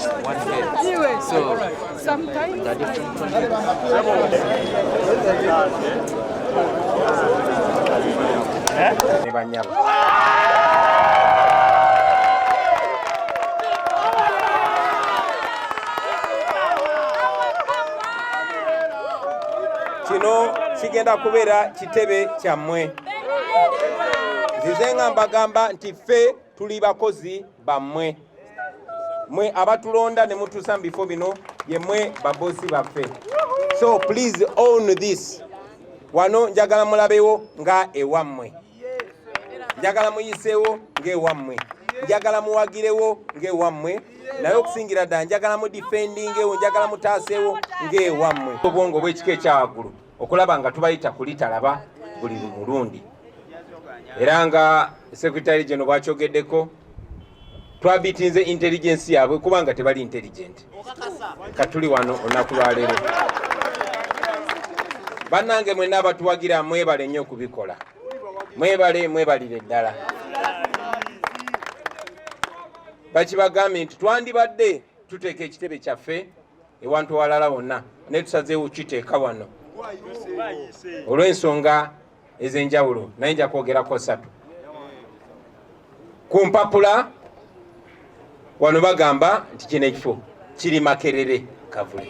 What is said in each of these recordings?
just one head. So sometimes the different kino kigenda kubeera kitebe kyammwe. Nzize nga mbagamba nti ffe tuli bakozi bammwe. Mwe abatulonda ne mutuusa mu bifo bino ye mwe babosi baffe. So please own this. Wano njagala mulabewo nga ewammwe. Njagala muyiseewo ng'ewammwe. Njagala muwagirewo ng'ewammwe. Naye okusingira ddala njagala mu defendingewo, njagala mutaaseewo ng'ewammwe. Obwongo bw'ekika ekyawaggulu okulaba nga tubayita kulitalaba buli mulundi. Era nga Secretary General bw'akyogeddeko twabitinze intelligence yaabwe kubanga tebali intelligent. Katuli wano olunaku lwa leero. Bannange mwenna abatuwagira mwebale nnyo okubikola. Mwebalire ddala. Bakibagambye nti twandibadde tuteeka ekitebe kyaffe ewantu walala wonna naye tusazeewo kiteeka wano olw'ensonga ez'enjawulo, naye nja kwogerako 3. Ku mpapula wano bagamba nti kino ekifo kiri Makerere Kavule.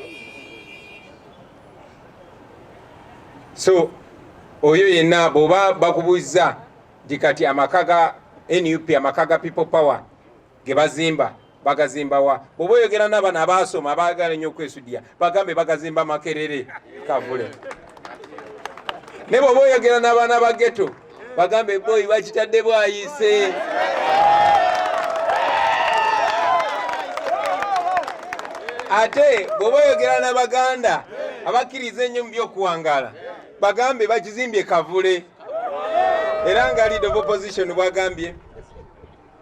So oyo yenna bw'oba bakubuuza nti kati amaka ga NUP, amaka ga People Power ge bazimba bagazimba wa, bw'oba oyogera n'abaana abaasoma abaagala ennyo okwesudya bagambe bagazimba Makerere Kavule. Ne bw'oba oyogera n'abaana ba ghetto bagambe boyi bakitadde bwayise. Ate bw'oba oyogera n'Abaganda abakkiriza ennyo mu by'okuwangaala bagambe bakizimbye Kavule. Era nga leader of opposition bwagambye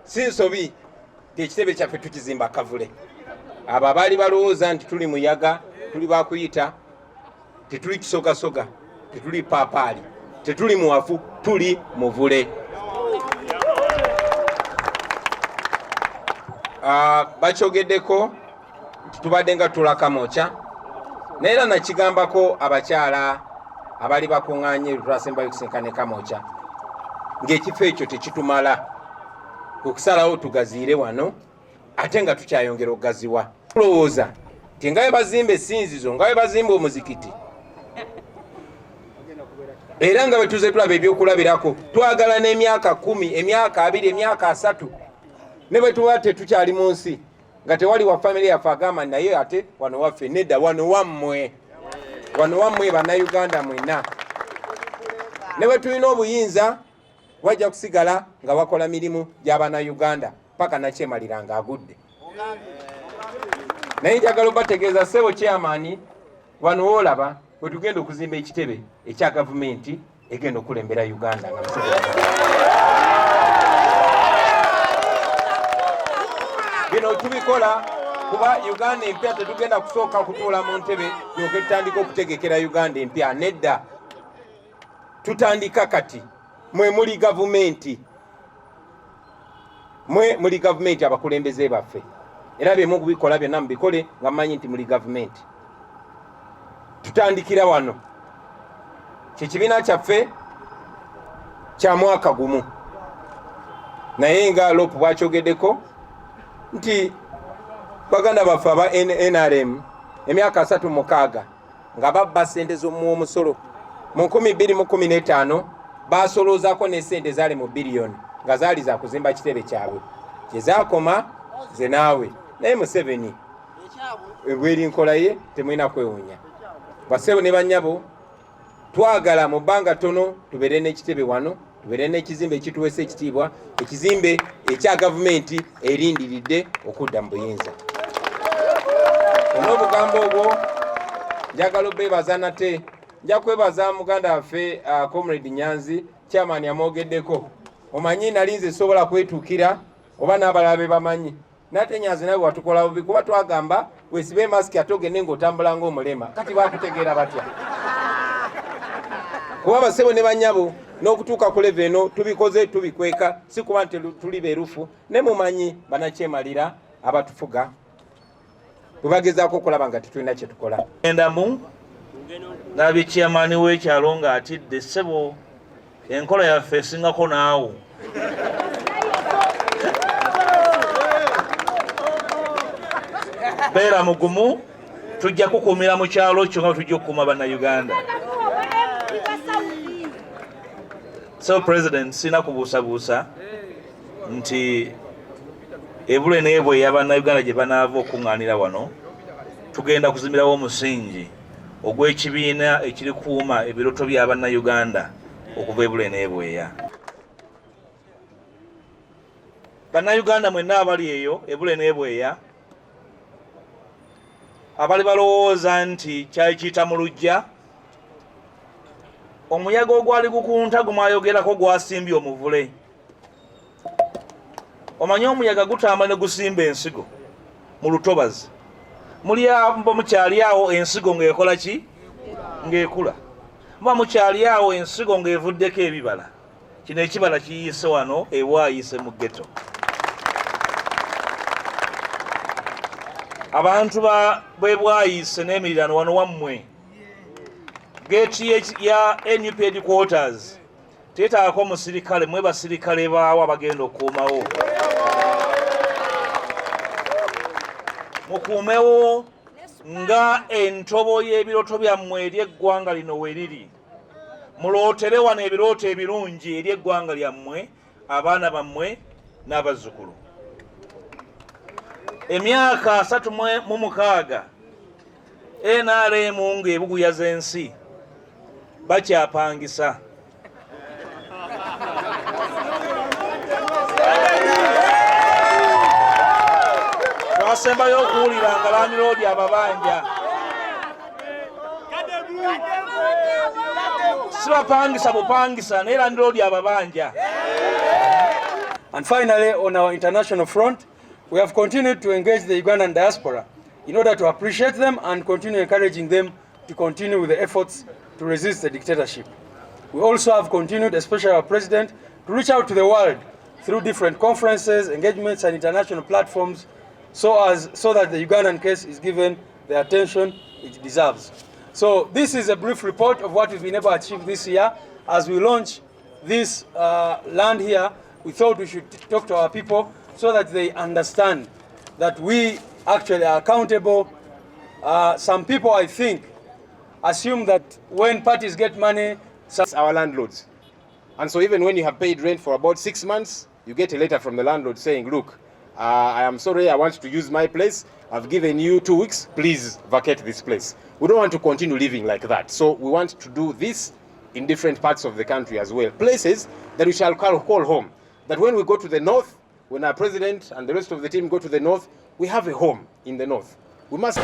si nsobi ekitebe kyaffe tukizimba Kavule. Abo abaali balowooza nti tuli muyaga, tuli bakuyita, tetuli kisogasoga, tetuli paapaali, tetuli muwafu, tuli muvule. Bakyogeddeko tubadde nga tulaka mocha naye era nakigambako abakyala abali bakuŋŋaanye lutwasembayo kusinkane kamocha ng'ekifo ekyo tekitumala okusalawo tugaziire wano ate nga tukyayongera okugaziwa. Tulowooza nti nga bwe bazimba essinzizo, nga bwe bazimba omuzikiti, era nga bwe tuze tulaba ebyokulabirako, twagala n'emyaka 10, emyaka 2, emyaka 3 ne bwe tuba tetukyali mu nsi nga tewali wa family yaffe agamba naye ate wano waffe nedda, wano wammwe bannayuganda mwenna. Ne bwe tulina obuyinza wajja kusigala nga wakola mirimu gy'Abannayuganda paka nakyemalira nga agudde. Naye njagala obategeeza ssebo chairman wano woolaba bwe tugenda okuzimba ekitebe ekya gavumenti egenda okulembera Uganda nga bino tubikola kuba Uganda empya tetugenda kusooka kutuula mu ntebe yoke tutandika okutegekera Uganda empya. Nedda, tutandika kati. Mwe muli gavumenti abakulembeze baffe, era bye mukubikola byonna mubikole nga mmanyi nti muli gavumenti. Tutandikira wano, kyekibiina kyaffe kya mwaka gumu, naye nga Lopu bwakyogeddeko nti baganda baffe aba NRM emyaka 36 nga babba ssente z'omusolo mu 2015 basoloozaako n'essente zaali mu biliyoni nga zaali za kuzimba kitebe kyabwe kye zaakoma ze naawe. Naye Museveni bweri nkola ye temulina kwewuunya. Bassebo ne bannyabo twagala mu bbanga ttono tubeere n'ekitebe wano, tubeere n'ekizimbe ekituweesa ekitiibwa, ekizimbe ekya gavumenti erindiridde okudda mu buyinza. N'obugambo obwo njagala obeebaza nate, nja kwebaza muganda waffe Comrade Nyanzi chairman amwogeddeko. Omanyi nalinze sobola kwetuukira oba n'abalala bamanyi. Nate Nyanzi nawe watukola bubi kuba twagamba weesibe mask atogende ng'otambula ng'omulema. Kati baakutegeera batya? Kuba bassebo ne bannyabo n'okutuuka ku level eno tubikoze tubikweka, si kuba nti tuli beerufu, ne mumanyi banakyemalira abatufuga bwe bagezaako okulaba nga tetulina kye tukola. Ssentamu n'abye chairman w'ekyalo ng'atidde ssebo enkola yaffe esingako naawo. Beera mugumu, tujja kukuumira mu kyalo kyo nga tujja okukuuma bannayuganda. So President, sina kubuusabuusa nti ebule n'ebwe y'abannayuganda gye banaava okuŋŋaanira wano tugenda kuzimirawo omusingi ogw'ekibiina ekirikuuma ebiroto bya bannayuganda okuva ebule n'ebweya. Bannayuganda mwenna abali eyo ebule n'ebweya abali balowooza nti kyali kiyita mu luggya, omuyaga ogwali gukunta gumwayogerako gwasimbye omuvule. Omanyi omuyaga gutamba ne gusimba ensigo mu lutobazi. Mukyali awo ensigo ng'ekola ki? Ng'ekula. Muba mukyali awo ensigo ng'evuddeko ebibala. Kino ekibala kiyiise wano ewaayise mu ghetto. Abantu bwe bwayiise n'emirirano wano wammwe. Gate ya NUP headquarters teetaako musirikale, mwe basirikale baawo abagenda okukuumawo. Mukuumewo nga entobo y'ebiroto byammwe eri eggwanga lino we riri. Mulootere wano ebirooto ebirungi eri eggwanga lyammwe, abaana bammwe n'abazzukulu. Emyaka 36 NRM ng'ebuguyaza ensi bakyapangisa. Twasembayo okuwulira nga landiroodi ababanja. Sibapangisa bupangisa naye landiroodi ababanja. And finally, on our international front, we have continued to engage the Ugandan diaspora in order to appreciate them and continue encouraging them to continue with the efforts to resist the dictatorship. We also have continued, especially our president, to reach out to the world through different conferences, engagements and international platforms so that the Ugandan case is given the attention it deserves. So this is a brief report of what we've been able to achieve this year. As we launch this land here, we thought we should talk to our people so that they understand that we actually are accountable. Some people, I think, assume that when parties get money, our landlords. And so even when you have paid rent for about 6 months, you get a letter from the landlord saying, look, I am sorry, I want to use my place. I've given you 2 weeks, please vacate this place. We don't want to continue living like that. So we want to do this in different parts of the country as well. Places that we shall call home. That when we go to the north, when our president and the rest of the team go to the north, we have a home in the north. We must...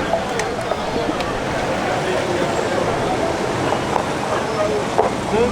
Muy